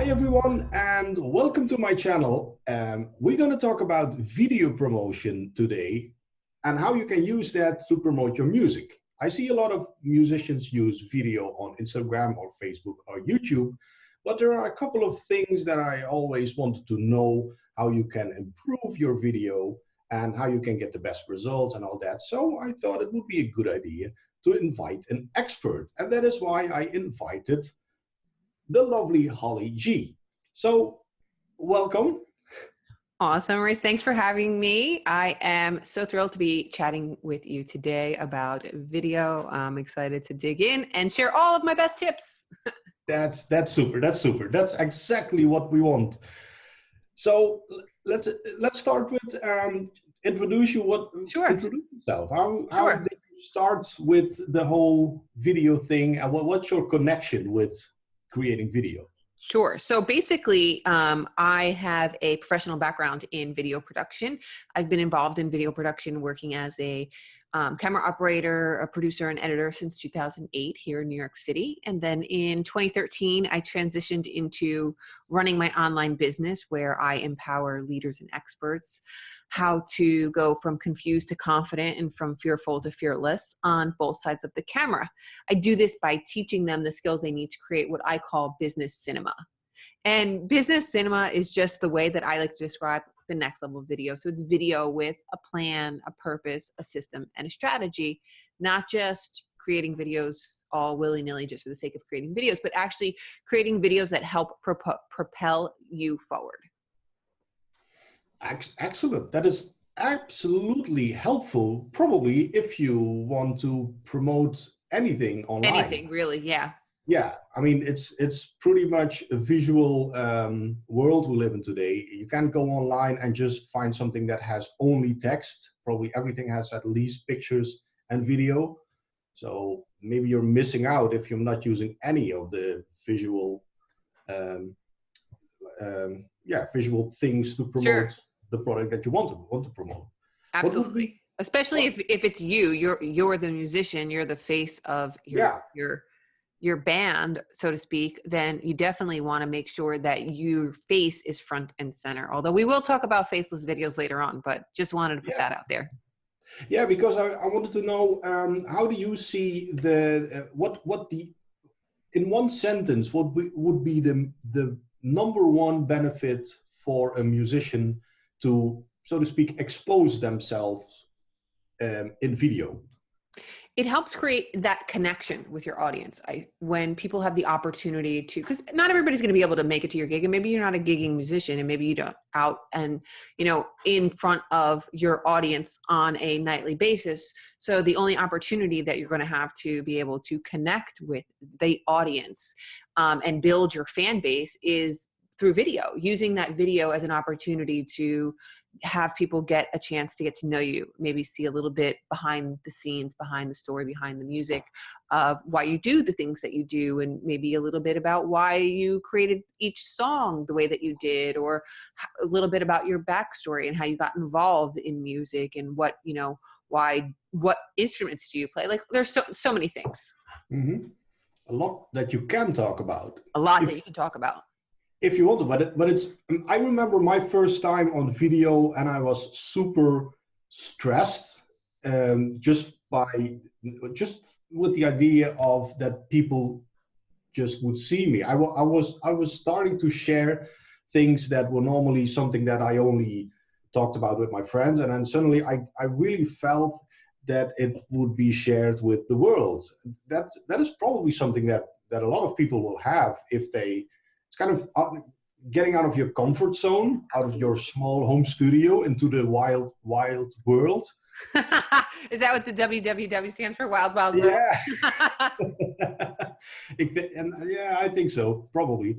Hi everyone and welcome to my channel. We're going to talk about video promotion today and how you can use that to promote your music. I see a lot of musicians use video on Instagram or Facebook or YouTube, but there are a couple of things that I always wanted to know how you can improve your video and how you can get the best results and all that. So I thought it would be a good idea to invite an expert, and that is why I invited the lovely Holly G. So, welcome. Awesome, Maurice. Thanks for having me. I am so thrilled to be chatting with you today about video. I'm excited to dig in and share all of my best tips. That's super. That's super. That's exactly what we want. So let's start with introduce you. Sure. Introduce yourself. How did you start with the whole video thing, and what's your connection with creating video? Sure. So basically, I have a professional background in video production. I've been involved in video production working as a camera operator, a producer, and editor since 2008 here in New York City. And then in 2013, I transitioned into running my online business where I empower leaders and experts how to go from confused to confident and from fearful to fearless on both sides of the camera. I do this by teaching them the skills they need to create what I call business cinema. And business cinema is just the way that I like to describe the next level of video. So it's video with a plan, a purpose, a system, and a strategy, not just creating videos all willy-nilly just for the sake of creating videos, but actually creating videos that help propel you forward. Excellent. That is absolutely helpful, probably if you want to promote anything online. Anything, really, yeah. Yeah, I mean, it's pretty much a visual world we live in today. You can't go online and just find something that has only text. Probably everything has at least pictures and video. So maybe you're missing out if you're not using any of the visual, visual things to promote the product that you want to promote. Absolutely, especially if it's you're the musician, you're the face of your band, so to speak, then you definitely want to make sure that your face is front and center. Although we will talk about faceless videos later on, but just wanted to put that out there. Yeah, because I wanted to know, how do you see in one sentence, what would be the number one benefit for a musician to, so to speak, expose themselves in video? It helps create that connection with your audience. When people have the opportunity to, because not everybody's going to be able to make it to your gig, and maybe you're not a gigging musician, and maybe you don't out and, in front of your audience on a nightly basis. So the only opportunity that you're going to have to be able to connect with the audience and build your fan base is through video, using that video as an opportunity to have people get a chance to get to know you, maybe see a little bit behind the scenes, behind the story, behind the music of why you do the things that you do, and maybe a little bit about why you created each song the way that you did, or a little bit about your backstory and how you got involved in music and what instruments do you play. Like there's so many things. Mm-hmm. A lot that you can talk about. A lot that you can talk about. If you want to, but it's. I remember my first time on video, and I was super stressed, just with the idea of that people just would see me. I was starting to share things that were normally something that I only talked about with my friends, and then suddenly I really felt that it would be shared with the world. That is probably something that a lot of people will have if they. It's kind of getting out of your comfort zone, out of your small home studio into the wild world. Is that what the WWW stands for? Wild Wild World? Yeah. And yeah, I think so, probably.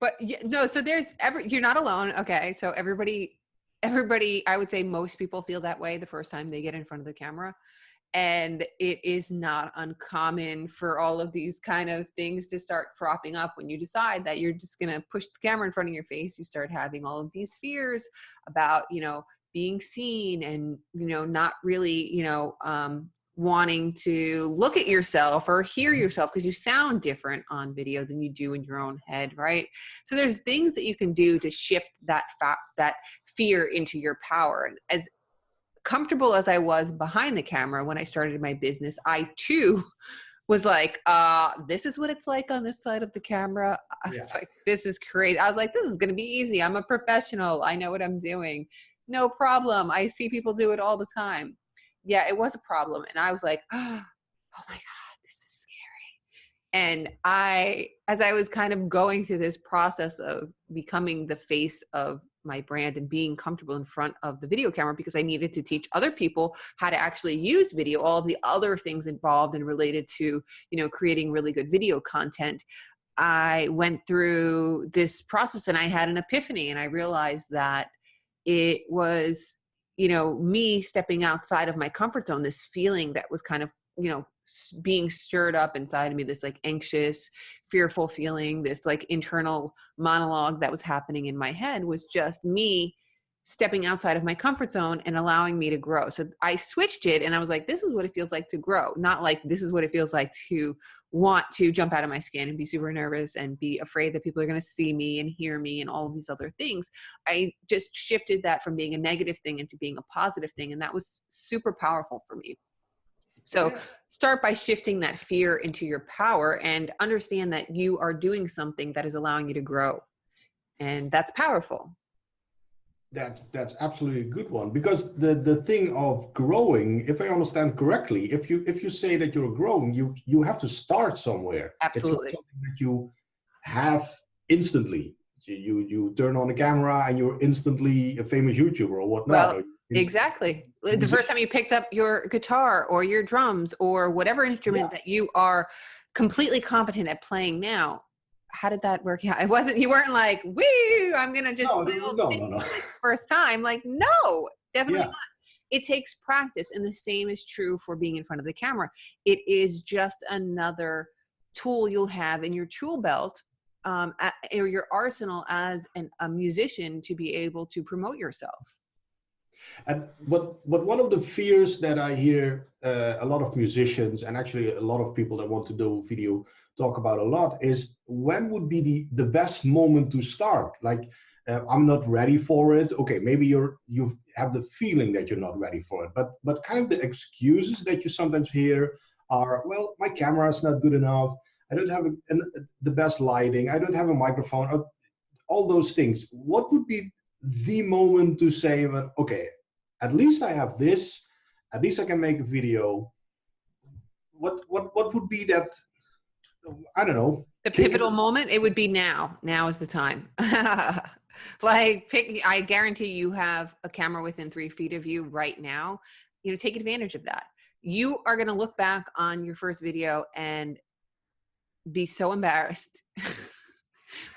But no, so you're not alone. Okay. So everybody, I would say most people feel that way the first time they get in front of the camera. And it is not uncommon for all of these kind of things to start cropping up when you decide that you're just going to push the camera in front of your face. You start having all of these fears about, being seen and, not really, wanting to look at yourself or hear yourself because you sound different on video than you do in your own head, right? So there's things that you can do to shift that fear into your power. And as comfortable as I was behind the camera when I started my business, I too was like, this is what it's like on this side of the camera. I was like, this is crazy. I was like, this is going to be easy. I'm a professional. I know what I'm doing. No problem. I see people do it all the time. Yeah, it was a problem. And I was like, oh my God, this is scary. And as I was kind of going through this process of becoming the face of my brand and being comfortable in front of the video camera, because I needed to teach other people how to actually use video, all of the other things involved and related to, creating really good video content. I went through this process and I had an epiphany, and I realized that it was, me stepping outside of my comfort zone, this feeling that was kind of, being stirred up inside of me, this like anxious, fearful feeling, this like internal monologue that was happening in my head was just me stepping outside of my comfort zone and allowing me to grow. So I switched it and I was like, this is what it feels like to grow, not like this is what it feels like to want to jump out of my skin and be super nervous and be afraid that people are going to see me and hear me and all of these other things. I just shifted that from being a negative thing into being a positive thing. And that was super powerful for me. So start by shifting that fear into your power and understand that you are doing something that is allowing you to grow. And that's powerful. That's absolutely a good one, because the thing of growing, if I understand correctly, if you say that you're growing, you have to start somewhere. Absolutely. It's not something that you have instantly. You turn on the camera and you're instantly a famous YouTuber or whatnot. Well, exactly. The first time you picked up your guitar or your drums or whatever instrument that you are completely competent at playing now, how did that work out? You weren't like, woo, I'm going to just play all the things like first time. Like, no, definitely not. It takes practice. And the same is true for being in front of the camera. It is just another tool you'll have in your tool belt or your arsenal as a musician to be able to promote yourself. But one of the fears that I hear a lot of musicians and actually a lot of people that want to do video talk about a lot is, when would be the best moment to start? Like, I'm not ready for it. Okay, maybe you have the feeling that you're not ready for it, but kind of the excuses that you sometimes hear are, well, my camera is not good enough. I don't have the best lighting. I don't have a microphone. All those things. What would be the moment to say, well, okay, at least I have this. At least I can make a video. What would be that? I don't know. The pivotal moment? It would be now. Now is the time. I guarantee you have a camera within 3 feet of you right now. Take advantage of that. You are going to look back on your first video and be so embarrassed.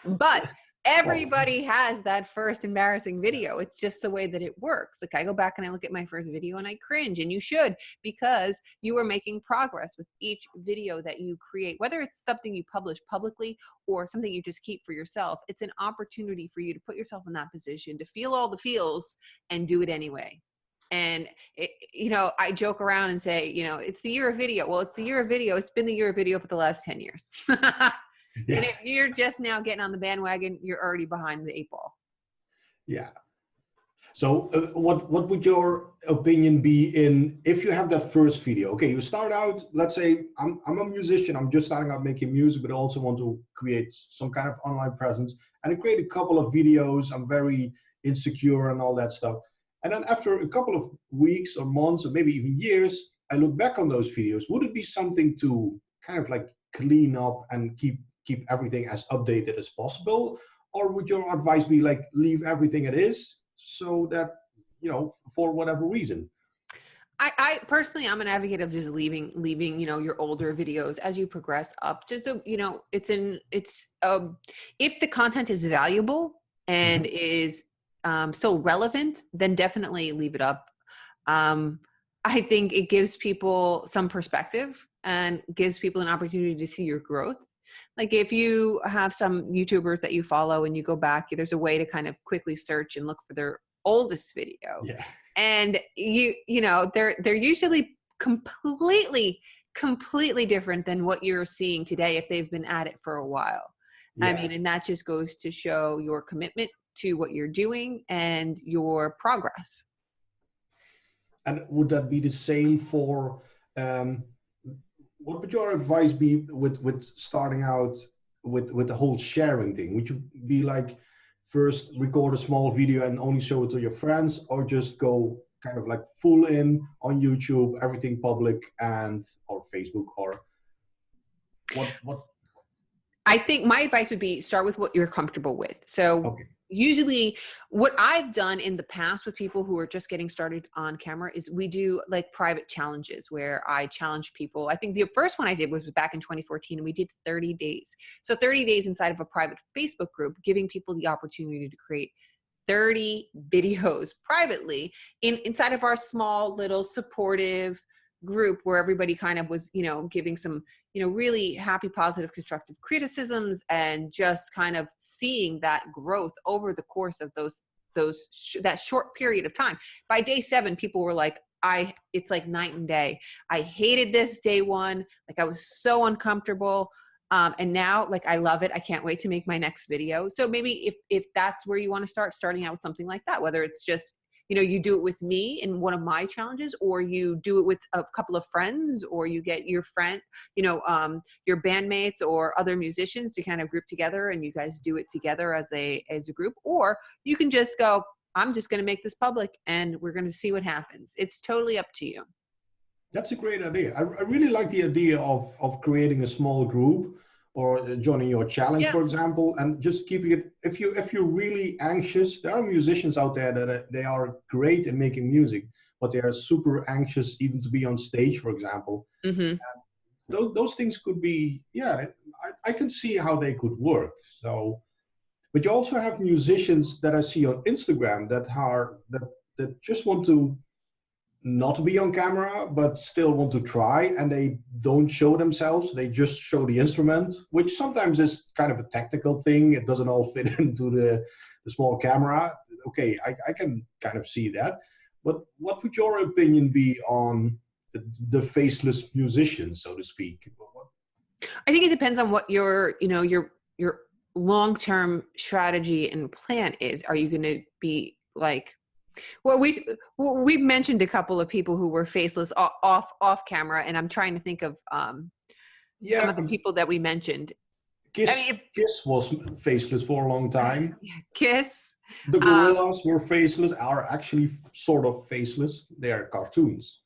But everybody has that first embarrassing video. It's just the way that it works. Like, I go back and I look at my first video and I cringe, and you should, because you are making progress with each video that you create, whether it's something you publish publicly or something you just keep for yourself. It's an opportunity for you to put yourself in that position, to feel all the feels and do it anyway. And, I joke around and say, it's the year of video. Well, it's the year of video. It's been the year of video for the last 10 years. And if you're just now getting on the bandwagon, you're already behind the 8 ball. Yeah. So what would your opinion be if you have that first video? Okay, you start out, let's say I'm a musician. I'm just starting out making music, but I also want to create some kind of online presence. And I create a couple of videos. I'm very insecure and all that stuff. And then after a couple of weeks or months or maybe even years, I look back on those videos. Would it be something to kind of like clean up and keep everything as updated as possible? Or would your advice be like, leave everything it is, so that, for whatever reason? I personally, I'm an advocate of just leaving, your older videos as you progress up. Just so, if the content is valuable and is still relevant, then definitely leave it up. I think it gives people some perspective and gives people an opportunity to see your growth. Like, if you have some YouTubers that you follow and you go back, there's a way to kind of quickly search and look for their oldest video. Yeah. And they're usually completely different than what you're seeing today if they've been at it for a while. I Yeah. mean, and that just goes to show your commitment to what you're doing and your progress. And would that be the same for, um, what would your advice be with starting out with the whole sharing thing? Would you be like, first record a small video and only show it to your friends, or just go kind of like full in on YouTube, everything public, and or Facebook, or what? I think my advice would be start with what you're comfortable with. So Okay. usually what I've done in the past with people who are just getting started on camera is we do like private challenges where I challenge people. I think the first one I did was back in 2014, and we did 30 days. So 30 days inside of a private Facebook group, giving people the opportunity to create 30 videos privately inside of our small little supportive group where everybody kind of was, you know, giving some, you know, really happy, positive, constructive criticisms, and just kind of seeing that growth over the course of that short period of time. By day 7, people were like, it's like night and day. I hated this day 1. Like I was so uncomfortable. And now, like, I love it. I can't wait to make my next video. So maybe if that's where you want to start, starting out with something like that, whether it's just, you know, you do it with me in one of my challenges, or you do it with a couple of friends, or you get your friend, you know, your bandmates or other musicians to kind of group together and you guys do it together as a group, or you can just go, I'm just going to make this public and we're going to see what happens. It's totally up to you. That's a great idea. I really like the idea of creating a small group, or joining your challenge, Yeah. for example, and just keeping it. If you're really anxious, there are musicians out there that they are great in making music, but they are super anxious even to be on stage, for example. Mm-hmm. Those things could be, yeah, I can see how they could work. So, but you also have musicians that I see on Instagram that just want to not be on camera, but still want to try, and they don't show themselves. They just show the instrument, which sometimes is kind of a technical thing. It doesn't all fit into the small camera. Okay, I can kind of see that. But what would your opinion be on the faceless musician, so to speak? I think it depends on what your long-term strategy and plan is. Are you going to be like, well, we've mentioned a couple of people who were faceless off camera, and I'm trying to think of some of the people that we mentioned. Kiss was faceless for a long time. Kiss. The Gorillas were faceless, are actually sort of faceless. They are cartoons.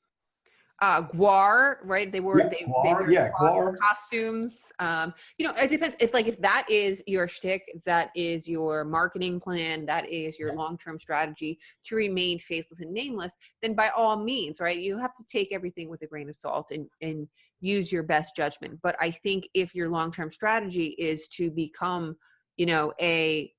Guar, right? They were Guar. costumes. You know, it depends. If that is your shtick, if that is your marketing plan, that is your long-term strategy to remain faceless and nameless, then by all means, right? You have to take everything with a grain of salt and use your best judgment. But I think if your long-term strategy is to become, you know, a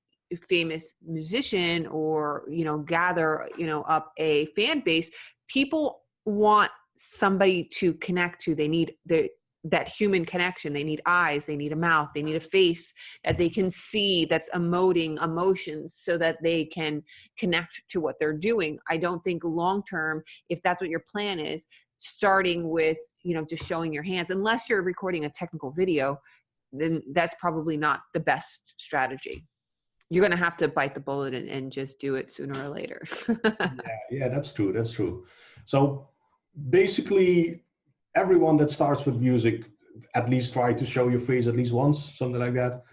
famous musician, or, you know, gather, you know, up a fan base, people want somebody to connect to. They need that human connection. They need eyes, they need a mouth, they need a face that they can see that's emoting emotions so that they can connect to what they're doing. I don't think long term, if that's what your plan is, starting with, you know, just showing your hands, unless you're recording a technical video, then that's probably not the best strategy. You're going to have to bite the bullet and just do it sooner or later. Yeah, that's true. So basically, everyone that starts with music, at least try to show your face at least once, something like that.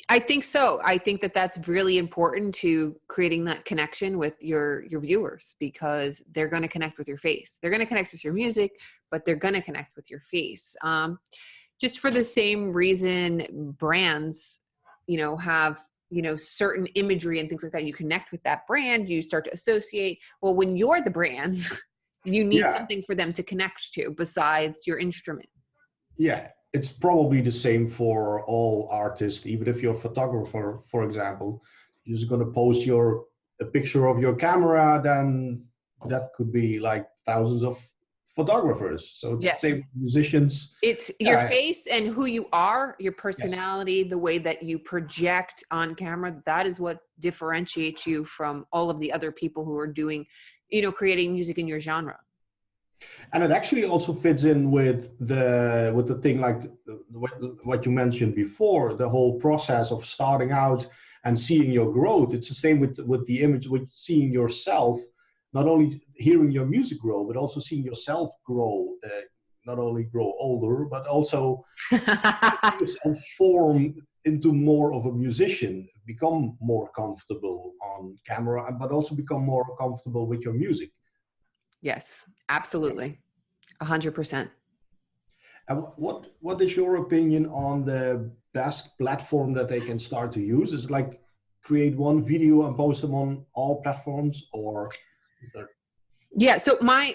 I think so. I think that that's really important to creating that connection with your viewers, because they're going to connect with your face. They're going to connect with your music, but they're going to connect with your face. Just for the same reason brands, you know, have, you know, certain imagery and things like that. You connect with that brand, you start to associate. Well, when you're the brands, you need something for them to connect to besides your instrument. Yeah, it's probably the same for all artists. Even if you're a photographer, for example, you're just going to post a picture of your camera, then that could be like thousands of photographers. So it's the same with musicians. It's your face and who you are, your personality, the way that you project on camera. That is what differentiates you from all of the other people who are doing, you know, creating music in your genre. And it actually also fits in with the thing like what you mentioned before, the whole process of starting out and seeing your growth. It's the same with the image, with seeing yourself, not only hearing your music grow, but also seeing yourself grow, not only grow older, but also yourself form into more of a musician, become more comfortable on camera, but also become more comfortable with your music. Yes, absolutely. 100%. And what is your opinion on the best platform that they can start to use? Is it like create one video and post them on all platforms, or is there? Yeah. So my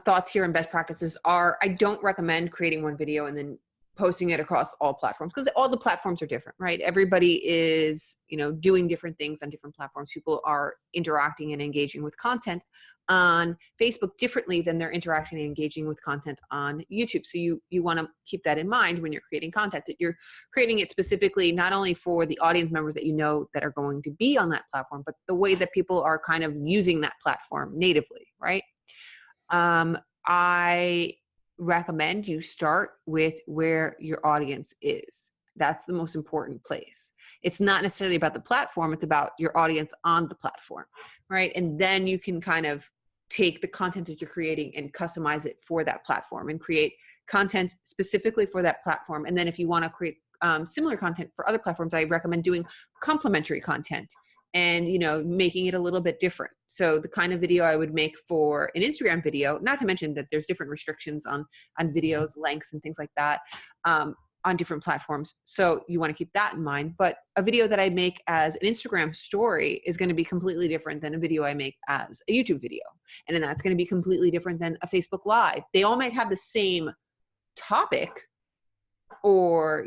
thoughts here and best practices are, I don't recommend creating one video and then posting it across all platforms, because all the platforms are different, right? Everybody is, doing different things on different platforms. People are interacting and engaging with content on Facebook differently than they're interacting and engaging with content on YouTube. So you want to keep that in mind when you're creating content, that you're creating it specifically not only for the audience members that that are going to be on that platform, but the way that people are kind of using that platform natively, right? I recommend you start with where your audience is. That's the most important place. It's not necessarily about the platform, it's about your audience on the platform, right? And then you can kind of take the content that you're creating and customize it for that platform and create content specifically for that platform. And then if you want to create similar content for other platforms, I recommend doing complementary content and making it a little bit different. So the kind of video I would make for an Instagram video, not to mention that there's different restrictions on videos, lengths and things like that on different platforms. So you want to keep that in mind. But a video that I make as an Instagram story is going to be completely different than a video I make as a YouTube video. And then that's going to be completely different than a Facebook Live. They all might have the same topic or,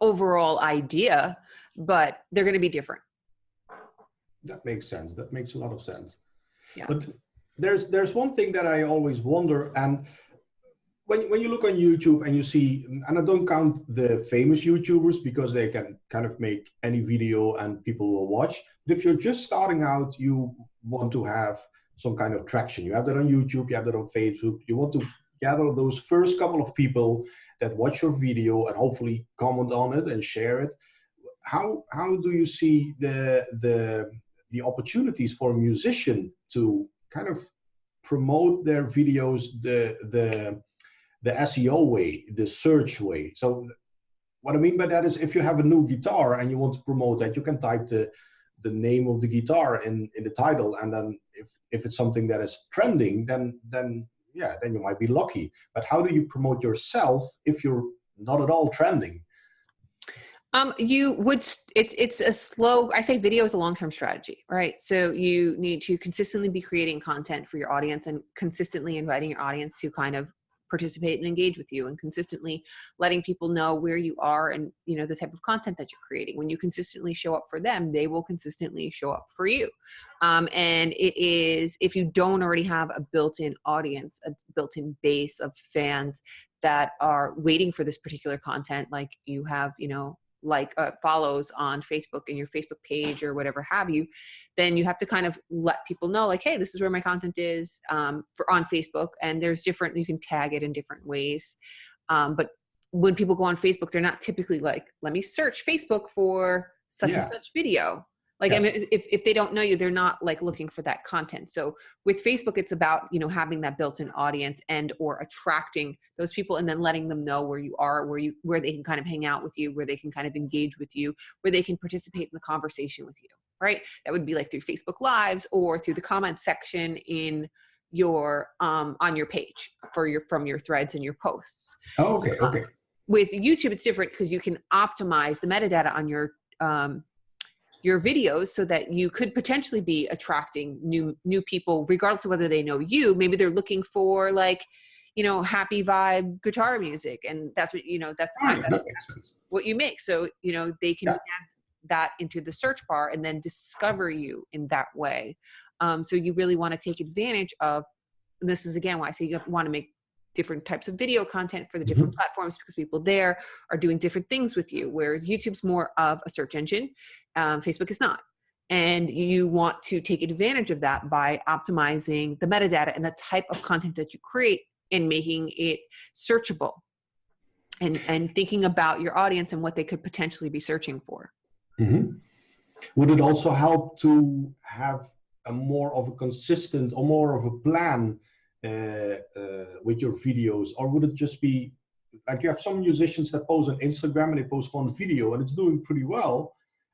overall idea, but they're going to be different. That makes sense. That makes a lot of sense. Yeah. But there's one thing that I always wonder, and when you look on YouTube and you see, and I don't count the famous YouTubers because they can kind of make any video and people will watch. But if you're just starting out, you want to have some kind of traction. You have that on YouTube, you have that on Facebook. You want to gather those first couple of people that watch your video and hopefully comment on it and share it. How do you see the opportunities for a musician to kind of promote their videos the SEO way, the search way? So what I mean by that is, if you have a new guitar and you want to promote that, you can type the name of the guitar in the title, and then if it's something that is trending, then you might be lucky. But how do you promote yourself if you're not at all trending? It's a slow, I say video is a long-term strategy, right? So you need to consistently be creating content for your audience and consistently inviting your audience to kind of participate and engage with you, and consistently letting people know where you are and, the type of content that you're creating. When you consistently show up for them, they will consistently show up for you. And it is, if you don't already have a built-in audience, a built-in base of fans that are waiting for this particular content, like you have, follows on Facebook and your Facebook page or whatever have you, then you have to kind of let people know, like, hey, this is where my content is on Facebook. And there's different, you can tag it in different ways. But when people go on Facebook, they're not typically like, let me search Facebook for such and such video. Like, yes. I mean, if they don't know you, they're not like looking for that content. So with Facebook, it's about, having that built-in audience and or attracting those people and then letting them know where you are, where they can kind of hang out with you, where they can kind of engage with you, where they can participate in the conversation with you, right? That would be like through Facebook Lives or through the comment section in your on your page from your threads and your posts. Oh, okay. With YouTube, it's different because you can optimize the metadata on your videos so that you could potentially be attracting new people, regardless of whether they know you. Maybe they're looking for like, happy vibe guitar music. And that's what, that's kind of what you make. So, they can add that into the search bar and then discover you in that way. So you really want to take advantage of, and this is again why I say you want to make different types of video content for the different platforms, because people there are doing different things with you, whereas YouTube's more of a search engine. Facebook is not. And you want to take advantage of that by optimizing the metadata and the type of content that you create and making it searchable, and thinking about your audience and what they could potentially be searching for. Mm-hmm. Would it also help to have a more of a consistent or more of a plan with your videos, or would it just be like you have some musicians that post on Instagram and they post one video and it's doing pretty well,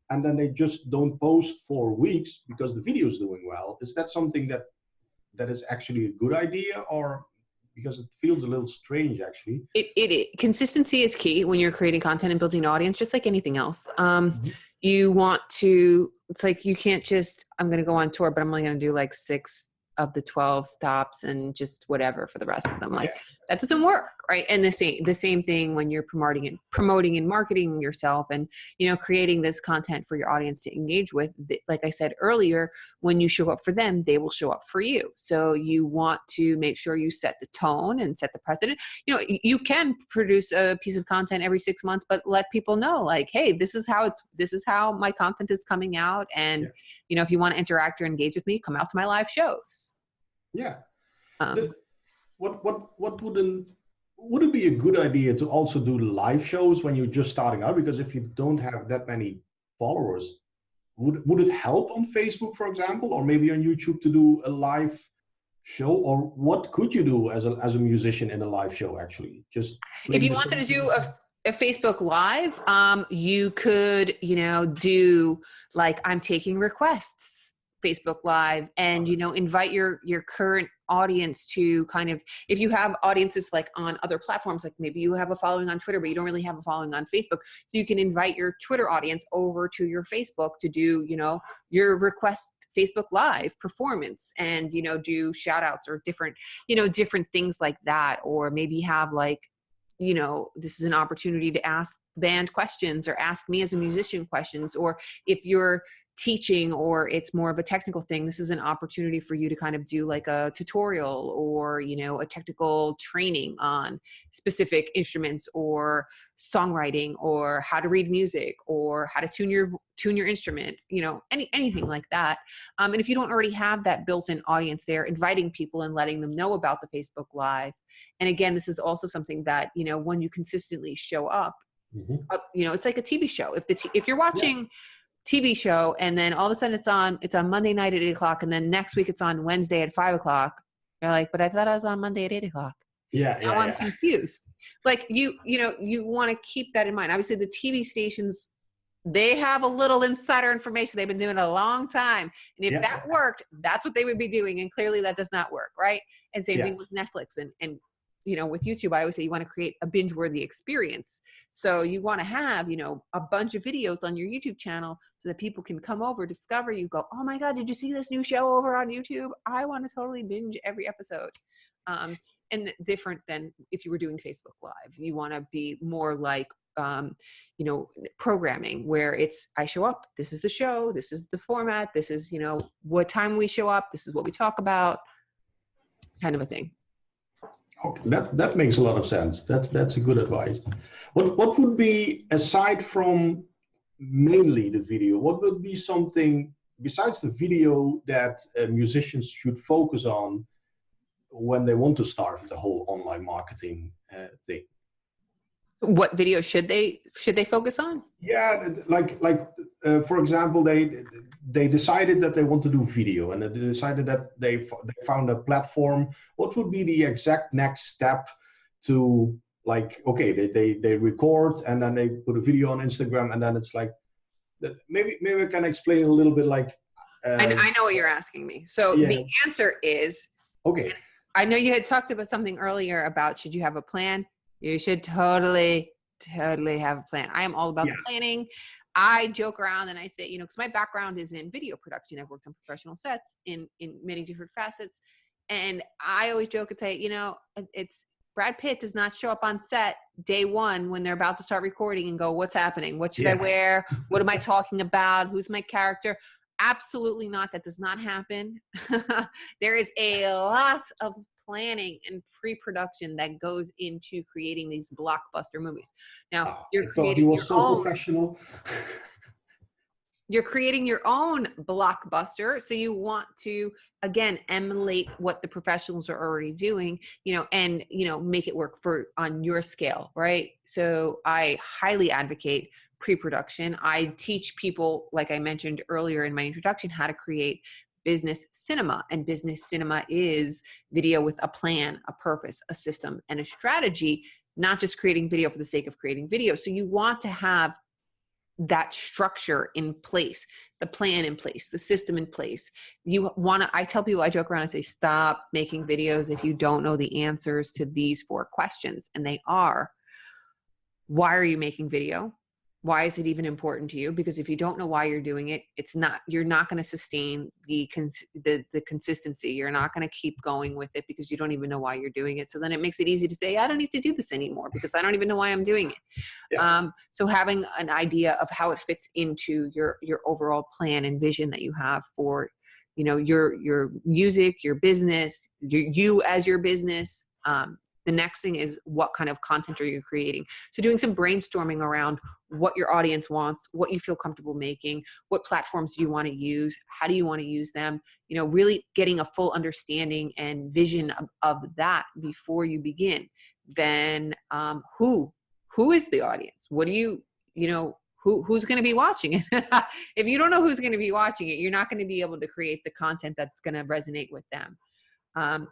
and then they just don't post for weeks because the video is doing well? Is that something that is actually a good idea, or because it feels a little strange actually? Consistency is key when you're creating content and building an audience, just like anything else. Mm-hmm. You want to, it's like, you can't just, I'm going to go on tour, but I'm only going to do like 6 of the 12 stops and just whatever for the rest of them. Like, that doesn't work, right? And the same thing when you're promoting and marketing yourself, and, you know, creating this content for your audience to engage with. Like I said earlier, when you show up for them, they will show up for you. So you want to make sure you set the tone and set the precedent. You know, you can produce a piece of content every 6 months, but let people know, like, hey, this is how my content is coming out. And, you know, if you want to interact or engage with me, come out to my live shows. Yeah. What would it be a good idea to also do live shows when you're just starting out? Because if you don't have that many followers, would it help on Facebook, for example, or maybe on YouTube to do a live show? Or what could you do as a musician in a live show, actually? Just if you wanted to do a Facebook Live, you could, you know, do like, I'm taking requests Facebook Live, and, you know, invite your current audience to kind of, if you have audiences like on other platforms, like maybe you have a following on Twitter, but you don't really have a following on Facebook. So you can invite your Twitter audience over to your Facebook to do, you know, your request Facebook Live performance, and, you know, do shout outs or different things like that. Or maybe have like, you know, this is an opportunity to ask band questions or ask me as a musician questions. Or if you're teaching or it's more of a technical thing, this is an opportunity for you to kind of do like a tutorial or, you know, a technical training on specific instruments or songwriting or how to read music or how to tune your instrument, you know, anything like that. And if you don't already have that built-in audience there, inviting people and letting them know about the Facebook Live. And again, this is also something that, you know, when you consistently show up, you know, it's like a TV show. If you're watching TV show and then all of a sudden it's on Monday night at 8:00, and then next week it's on Wednesday at 5:00. You're like, but I thought I was on Monday at 8:00. Now I'm confused. Like, you know, you want to keep that in mind. Obviously the TV stations, they have a little insider information. They've been doing it a long time. And if that worked, that's what they would be doing. And clearly that does not work. Right. And same thing with Netflix and, you know, with YouTube, I always say you want to create a binge-worthy experience. So you want to have, you know, a bunch of videos on your YouTube channel so that people can come over, discover you, go, oh my God, did you see this new show over on YouTube? I want to totally binge every episode. And different than if you were doing Facebook Live. You want to be more like, you know, programming where it's, I show up, this is the show, this is the format, this is, you know, what time we show up, this is what we talk about, kind of a thing. Okay, that makes a lot of sense. That's a good advice. What would be, aside from mainly the video, what would be something besides the video that musicians should focus on when they want to start the whole online marketing thing? What video should they focus on? Yeah, like for example, they decided that they want to do video, and they decided that they found a platform. What would be the exact next step to, like, okay, they record and then they put a video on Instagram, and then it's like, maybe I can explain a little bit, like. I know what you're asking me. So the answer is, okay. I know you had talked about something earlier about, should you have a plan? You should totally have a plan. I am all about the planning. I joke around and I say, you know, because my background is in video production. I've worked on professional sets in many different facets. And I always joke and say, you know, it's Brad Pitt does not show up on set day one when they're about to start recording and go, what's happening? What should I wear? What am I talking about? Who's my character? Absolutely not. That does not happen. There is a lot of planning and pre-production that goes into creating these blockbuster movies. Now, you're creating your own. Professional. You're creating your own blockbuster. So you want to, again, emulate what the professionals are already doing, and, make it work on your scale, right? So I highly advocate pre-production. I teach people, like I mentioned earlier in my introduction, how to create business cinema. And business cinema is video with a plan, a purpose, a system, and a strategy, not just creating video for the sake of creating video. So you want to have that structure in place, the plan in place, the system in place. I tell people, I joke around and say, stop making videos if you don't know the answers to these 4 questions. And they are, why are you making video? Why is it even important to you? Because if you don't know why you're doing it, you're not going to sustain the consistency. You're not going to keep going with it because you don't even know why you're doing it. So then it makes it easy to say, I don't need to do this anymore because I don't even know why I'm doing it. Yeah. So having an idea of how it fits into your overall plan and vision that you have for, your music, your business, you as your business. The next thing is, what kind of content are you creating? So doing some brainstorming around what your audience wants, what you feel comfortable making, what platforms do you want to use, how do you want to use them, really getting a full understanding and vision of that before you begin. Then who is the audience? What do who's going to be watching it? If you don't know who's going to be watching it, you're not going to be able to create the content that's going to resonate with them.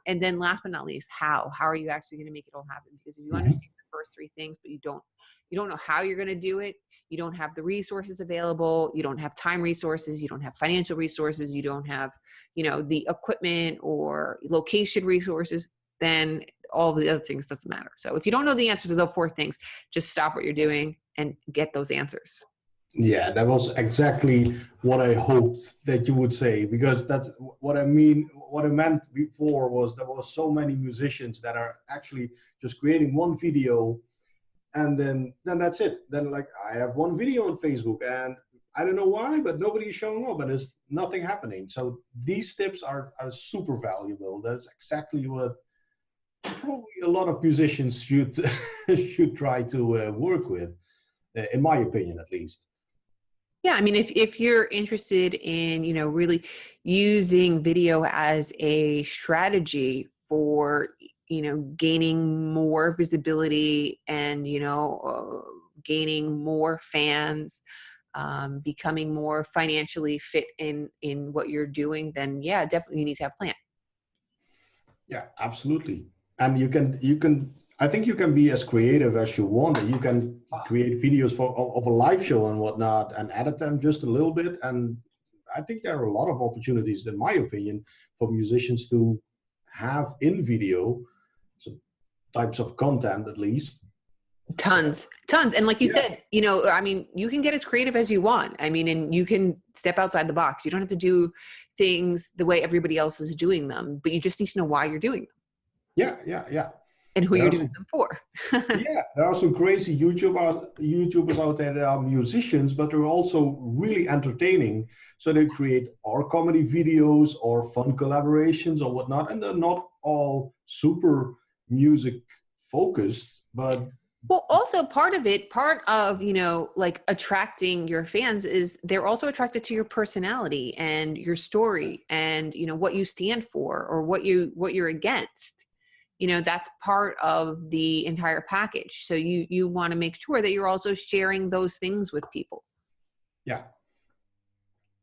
And then last but not least, how are you actually going to make it all happen? Because if you understand the first 3 things, but you don't know how you're going to do it, you don't have the resources available, you don't have time resources, you don't have financial resources, you don't have, the equipment or location resources, then all the other things doesn't matter. So if you don't know the answers to those 4 things, just stop what you're doing and get those answers. Yeah, that was exactly what I hoped that you would say, because that's what I mean. What I meant before was there was so many musicians that are actually just creating one video, and then that's it. Then like, I have one video on Facebook and I don't know why, but nobody is showing up and there's nothing happening. So these tips are super valuable. That's exactly what probably a lot of musicians should should try to work with, in my opinion, at least. Yeah, I mean, if you're interested in, really using video as a strategy for, gaining more visibility and, gaining more fans, becoming more financially fit in what you're doing, then yeah, definitely you need to have a plan. Yeah, absolutely. And you can, I think you can be as creative as you want. You can create videos of a live show and whatnot and edit them just a little bit. And I think there are a lot of opportunities, in my opinion, for musicians to have in video some types of content, at least. Tons. And like you said, I mean, you can get as creative as you want. I mean, and you can step outside the box. You don't have to do things the way everybody else is doing them, but you just need to know why you're doing them. Yeah. And who you're doing them for. Yeah, there are some crazy YouTubers out there that are musicians, but they're also really entertaining. So they create or comedy videos or fun collaborations or whatnot, and they're not all super music focused, but well, also part of, like attracting your fans is they're also attracted to your personality and your story and, what you stand for or what you're against. That's part of the entire package. So you want to make sure that you're also sharing those things with people. Yeah.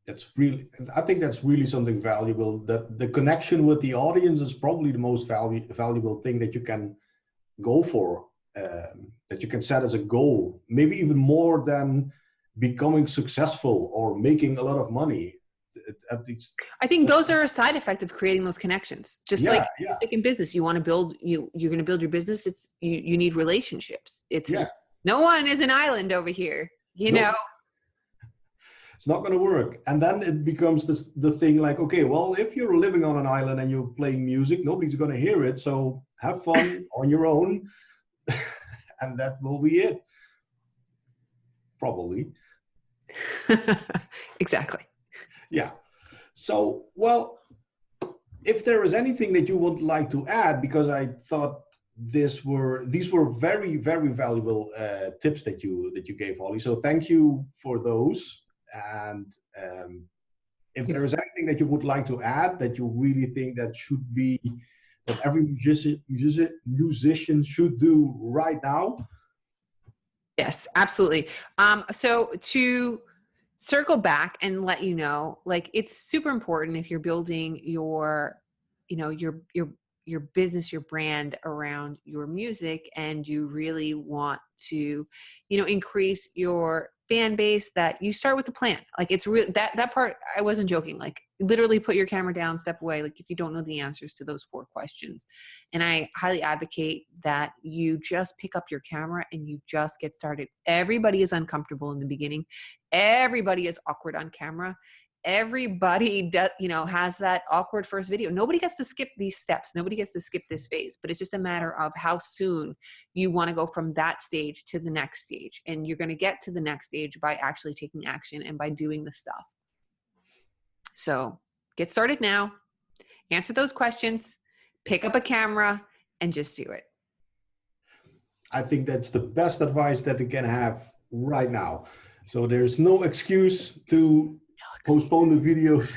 I think that's really something valuable, that the connection with the audience is probably the most valuable thing that you can go for, that you can set as a goal, maybe even more than becoming successful or making a lot of money. At least I think those are a side effect of creating those connections. Just like in business, you want to build, you're going to build your business. It's you need relationships. No one is an island over here, know. It's not going to work. And then it becomes the thing like, okay, well, if you're living on an island and you're playing music, nobody's going to hear it. So have fun on your own. And that will be it. Probably. Exactly. Yeah. So, well, if there is anything that you would like to add, because I thought these were very, very valuable tips that you gave, Holly. So thank you for those. And if there is anything that you would like to add that you really think that should be, that every musician should do right now. Yes, absolutely. So to circle back and let you know, like, it's super important if you're building your, you know, your business, your brand around your music, and you really want to, you know, increase your fan base, that you start with a plan. Like, it's real, that part, I wasn't joking. Like, literally put your camera down, step away. Like, if you don't know the answers to those 4 questions, and I highly advocate that you just pick up your camera and you just get started. Everybody is uncomfortable in the beginning. Everybody is awkward on camera. Everybody does, you know, has that awkward first video. Nobody gets to skip these steps. Nobody gets to skip this phase, but it's just a matter of how soon you want to go from that stage to the next stage. And you're going to get to the next stage by actually taking action and by doing the stuff. So get started now, answer those questions, pick up a camera, and just do it. I think that's the best advice that you can have right now. So there's no excuse to postpone the videos.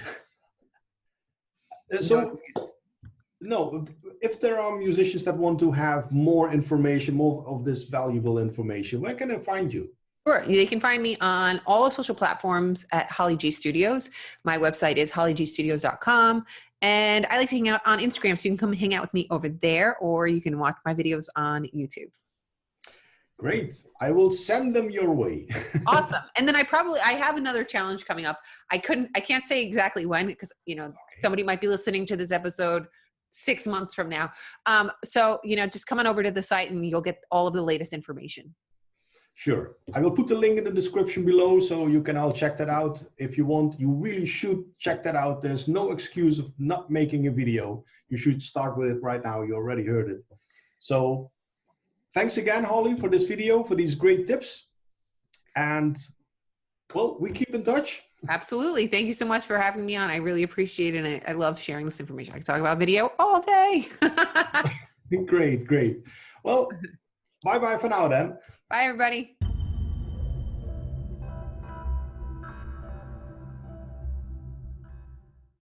No, if there are musicians that want to have more information, more of this valuable information, where can I find you? Sure. They can find me on all of social platforms at Holly G Studios. My website is hollygstudios.com. And I like to hang out on Instagram, so you can come hang out with me over there, or you can watch my videos on YouTube. Great. I will send them your way. Awesome. And then I have another challenge coming up. I can't say exactly when, because, you know, somebody might be listening to this episode 6 months from now. So, you know, just come on over to the site and you'll get all of the latest information. Sure. I will put the link in the description below, so you can all check that out if you want. You really should check that out. There's no excuse of not making a video. You should start with it right now. You already heard it. So thanks again, Holly, for this video, for these great tips. And, well, we keep in touch. Absolutely. Thank you so much for having me on. I really appreciate it. And I love sharing this information. I can talk about video all day. Great, great. Well, bye-bye for now then. Bye, everybody.